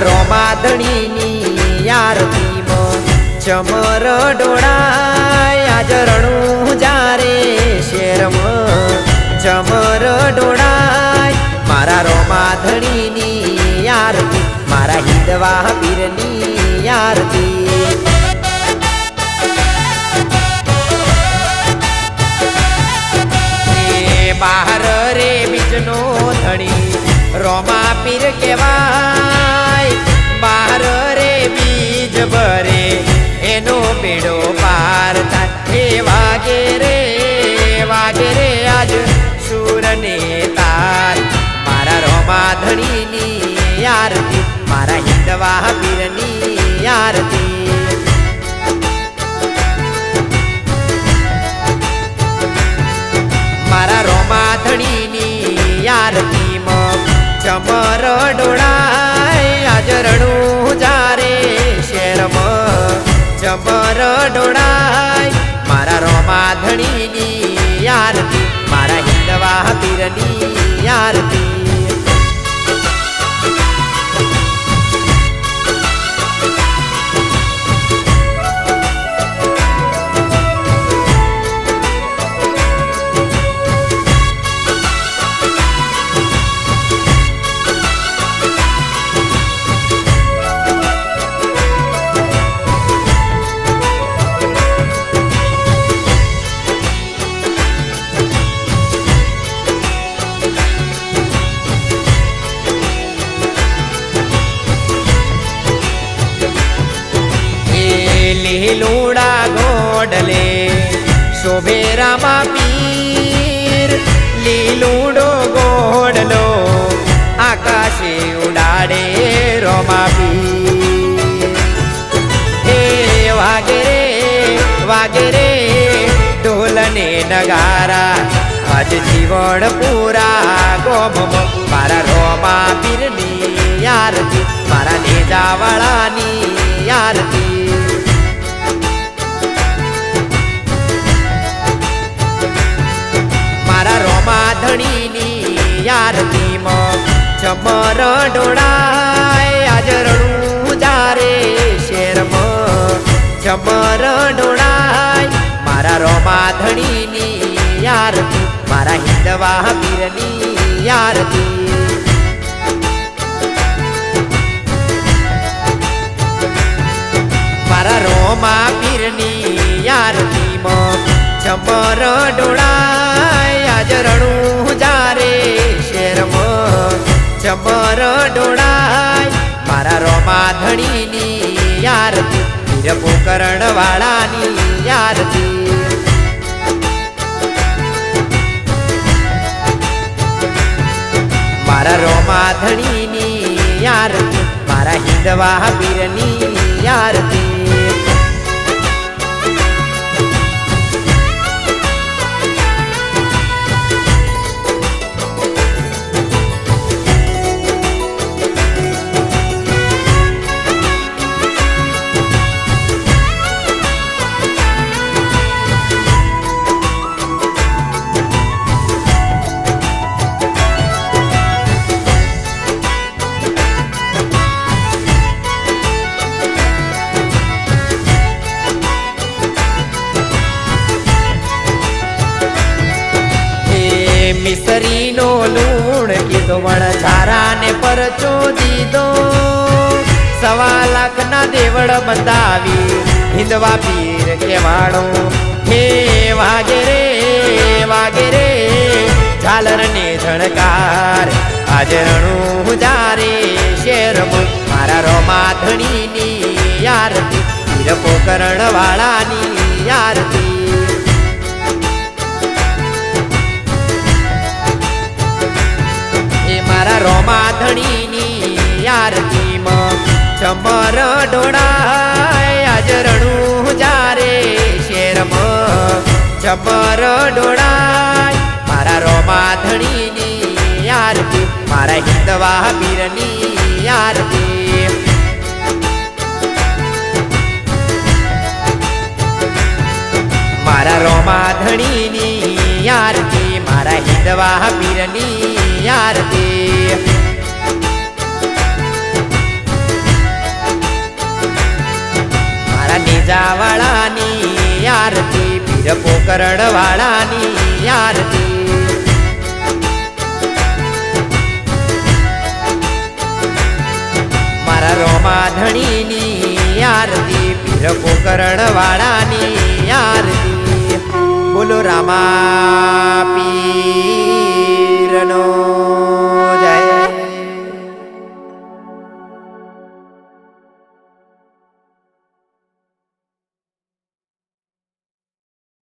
રોમાધણીની આરતીમાં ચમર ડોળાય આજ રણું જારે શેરમાં ચમર ડોળાય મારા રોમાધણીની આરતી મારા હિંદવા પીરની આરતી બહાર રે બીજનો ધણી રોમા પીર કહેવાય બહાર રે બીજ ભરે એનો બેડો પાર થાય એ વાગે રે આજ સૂરને તાર મારા રોમા ધણીની આરતી મારા હિંદવા પીરની આરતી મારા રોમાધણીની આરતીમાં ચમર ડોળાય આજ રણું જારે શેરમાં ચમર ડોળાય મારા રોમાધણીની આરતી મારા હિંદવા પીરની આરતી લીલુડા ગોડલે શોભેરામાં પીર લીલુડો ગોડલો આકાશે ઉડાડે રોમા પીર હે વાગે રે ઢોલને નગારા આજ જીવણ પૂરા ગોમ મારા રોમા પીરની આરતી મારા નેજાવાળાની આરતી મારા રોમાધણીની આરતીમાં ચમર ડોળાય આજ રણું જારે શેરમાં ચમર ડોળાય મારા રોમાધણીની આરતી મારા હિંદવા પીરની આરતી મારા રોમા પીરની આરતીમાં ચમર ડોળાય આજ રણું જારે શેરમાં ચમર ડોળાય મારા રોમાધણીની આરતી વીર પોકરણ વાળાની આરતી મારા રોમાધણીની આરતી મારા હિંદવા પીરની આરતી મિસરીનો લૂણ કીધો વણઝારાને પરચો દીધો 1.25 લાખના દેવળ બંધાવી હિંદવા પીર કેવાડો હે વાગે રે ઝાલરને ઝણકાર આજ રણું જારે શેરમાં મારા રોમાધણીની આરતી વીર પોકરણ વાળાની આરતી મારા રોમાધણીની આરતીમાં ચમર ડોળાય આજ રણું જારે શેરમાં ચમર ડોળાય મારા રોમાધણીની આરતી મારા હિંદવા પીરની આરતી મારા રોમાધણીની આરતી મારા હિંદવા પીરની આરતી વાળાની આરતી પીર પોકરણ વાળાની આરતી મારા રોમા ધણીની આરતી પીર પોકરણ વાળાની આરતી બોલો રામા પીર